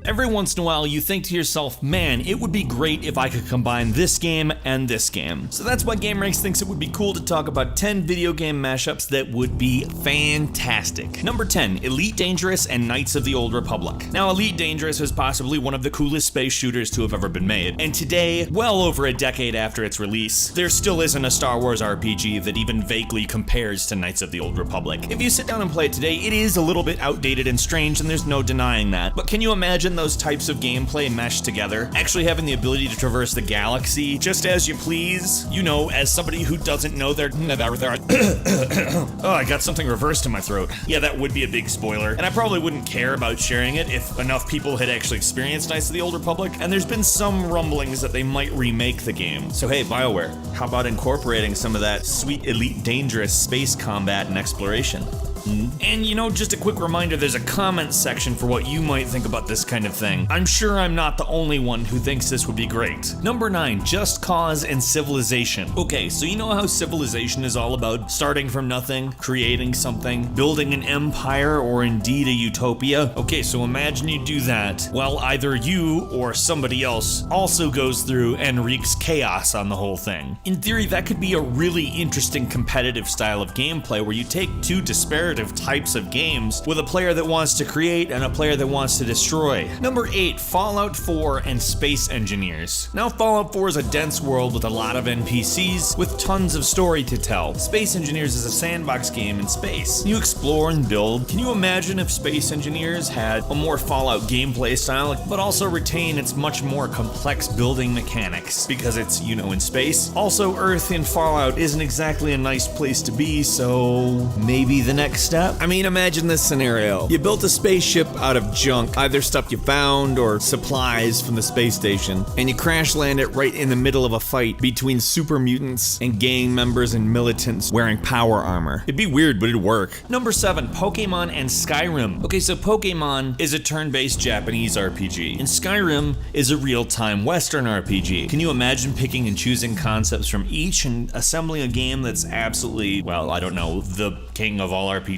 Every once in a while, you think to yourself, man, it would be great if I could combine this game and this game. So that's why gameranx thinks it would be cool to talk about 10 video game mashups that would be fantastic. Number 10, Elite Dangerous and Knights of the Old Republic. Now, Elite Dangerous is possibly one of the coolest space shooters to have ever been made. And today, well over a decade after its release, there still isn't a Star Wars RPG that even vaguely compares to Knights of the Old Republic. If you sit down and play it today, it is a little bit outdated and strange, and there's no denying that. But can you imagine those types of gameplay meshed together? Actually having the ability to traverse the galaxy just as you please? You know, as somebody who doesn't know their oh, I got something reversed in my throat. Yeah, that would be a big spoiler, and I probably wouldn't care about sharing it if enough people had actually experienced Knights of the Old Republic, and there's been some rumblings that they might remake the game. So hey, BioWare, how about incorporating some of that sweet Elite Dangerous space combat and exploration? And you know, just a quick reminder, there's a comment section for what you might think about this kind of thing. I'm sure I'm not the only one who thinks this would be great. Number 9, Just Cause and Civilization. Okay, so you know how Civilization is all about starting from nothing, creating something, building an empire, or indeed a utopia? Okay, so imagine you do that while either you or somebody else also goes through and wreaks chaos on the whole thing. In theory, that could be a really interesting competitive style of gameplay where you take two disparate types of games with a player that wants to create and a player that wants to destroy. Number 8, Fallout 4 and Space Engineers. Now, Fallout 4 is a dense world with a lot of NPCs with tons of story to tell. Space Engineers is a sandbox game in space. You explore and build. Can you imagine if Space Engineers had a more Fallout gameplay style, but also retain its much more complex building mechanics because it's, you know, in space? Also, Earth in Fallout isn't exactly a nice place to be, so maybe the next step? I mean, imagine this scenario. You built a spaceship out of junk, either stuff you found or supplies from the space station, and you crash land it right in the middle of a fight between super mutants and gang members and militants wearing power armor. It'd be weird, but it'd work. Number 7, Pokemon and Skyrim. Okay, so Pokemon is a turn-based Japanese RPG, and Skyrim is a real-time Western RPG. Can you imagine picking and choosing concepts from each and assembling a game that's absolutely, well, I don't know, the king of all RPGs?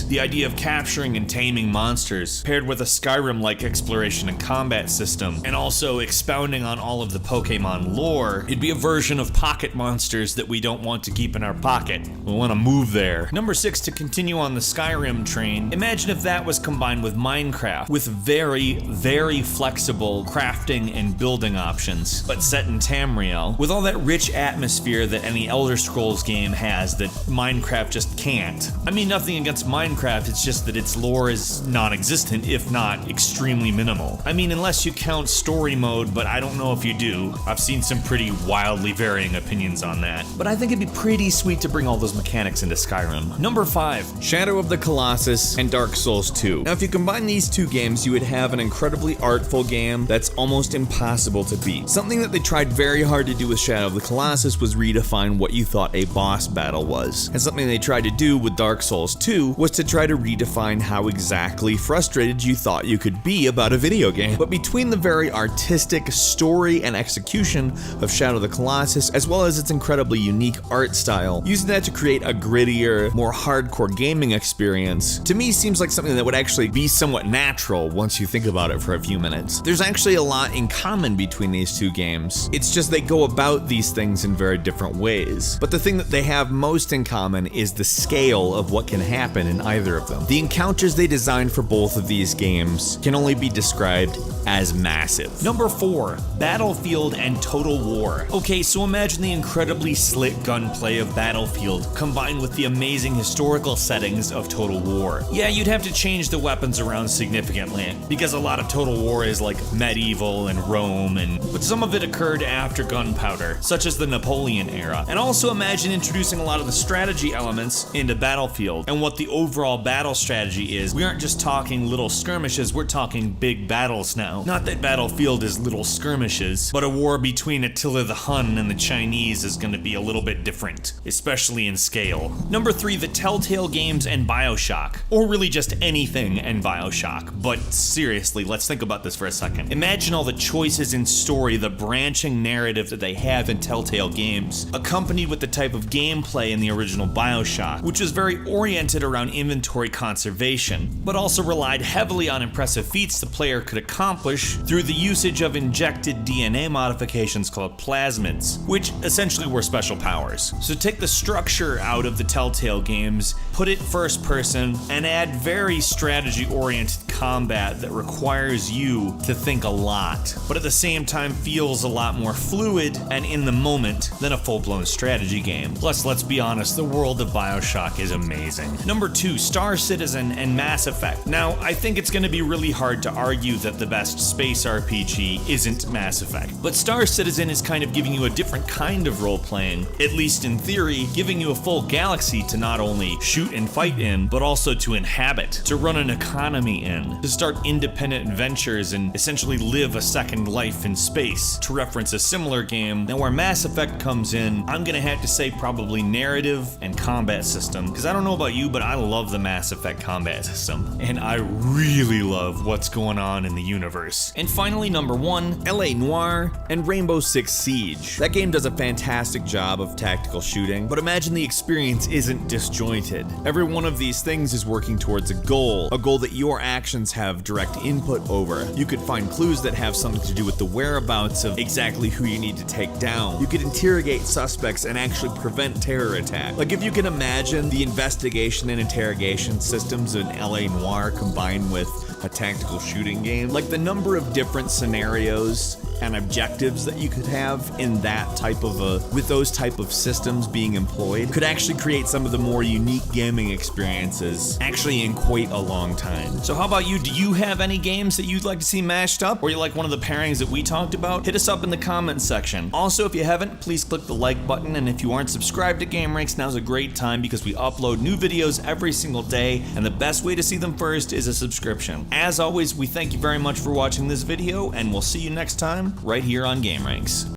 The idea of capturing and taming monsters, paired with a Skyrim-like exploration and combat system, and also expounding on all of the Pokemon lore, it'd be a version of pocket monsters that we don't want to keep in our pocket. We want to move there. Number 6, to continue on the Skyrim train, imagine if that was combined with Minecraft, with very, very flexible crafting and building options, but set in Tamriel, with all that rich atmosphere that any Elder Scrolls game has that Minecraft just can't. I mean, nothing against Minecraft, it's just that its lore is non-existent, if not extremely minimal. I mean, unless you count story mode, but I don't know if you do. I've seen some pretty wildly varying opinions on that. But I think it'd be pretty sweet to bring all those mechanics into Skyrim. Number 5, Shadow of the Colossus and Dark Souls 2. Now, if you combine these two games, you would have an incredibly artful game that's almost impossible to beat. Something that they tried very hard to do with Shadow of the Colossus was redefine what you thought a boss battle was. And something they tried to do with Dark Souls 2 was to try to redefine how exactly frustrated you thought you could be about a video game. But between the very artistic story and execution of Shadow of the Colossus, as well as its incredibly unique art style, using that to create a grittier, more hardcore gaming experience, to me seems like something that would actually be somewhat natural once you think about it for a few minutes. There's actually a lot in common between these two games. It's just they go about these things in very different ways. But the thing that they have most in common is the scale of what can happen in either of them. The encounters they designed for both of these games can only be described as massive. Number 4, Battlefield and Total War. Okay, so imagine the incredibly slick gunplay of Battlefield combined with the amazing historical settings of Total War. Yeah, you'd have to change the weapons around significantly, because a lot of Total War is like medieval and Rome, but some of it occurred after gunpowder, such as the Napoleon era. And also imagine introducing a lot of the strategy elements into Battlefield, and what the overall battle strategy is. We aren't just talking little skirmishes, we're talking big battles now. Not that Battlefield is little skirmishes, but a war between Attila the Hun and the Chinese is going to be a little bit different, especially in scale. Number 3, the Telltale games and Bioshock, or really just anything and Bioshock. But seriously, let's think about this for a second. Imagine all the choices in story, the branching narrative that they have in Telltale games, accompanied with the type of gameplay in the original Bioshock, which is very oriented oriented around inventory conservation, but also relied heavily on impressive feats the player could accomplish through the usage of injected DNA modifications called plasmids, which essentially were special powers. So take the structure out of the Telltale games, put it first person, and add very strategy-oriented combat that requires you to think a lot, but at the same time feels a lot more fluid and in the moment than a full-blown strategy game. Plus, let's be honest, the world of Bioshock is amazing. Number 2, Star Citizen and Mass Effect. Now, I think it's going to be really hard to argue that the best space RPG isn't Mass Effect, but Star Citizen is kind of giving you a different kind of role-playing, at least in theory, giving you a full galaxy to not only shoot and fight in, but also to inhabit, to run an economy in, to start independent adventures and essentially live a second life in space. To reference a similar game, now where Mass Effect comes in, I'm gonna have to say probably narrative and combat system, because I don't know about you, but I love the Mass Effect combat system, and I really love what's going on in the universe. And finally, number 1, LA Noire and Rainbow Six Siege. That game does a fantastic job of tactical shooting, but imagine the experience isn't disjointed. Every one of these things is working towards a goal that your actions have direct input over. You could find clues that have something to do with the whereabouts of exactly who you need to take down. You could interrogate suspects and actually prevent terror attack. Like if you can imagine the investigation and interrogation systems in LA Noire combined with a tactical shooting game, like the number of different scenarios and objectives that you could have in that type of with those type of systems being employed could actually create some of the more unique gaming experiences actually in quite a long time. So how about you? Do you have any games that you'd like to see mashed up, or you like one of the pairings that we talked about? Hit us up in the comments section. Also, if you haven't, please click the like button, and if you aren't subscribed to gameranx, now's a great time because we upload new videos every single day, and the best way to see them first is a subscription. As always, we thank you very much for watching this video, and we'll see you next time right here on gameranx.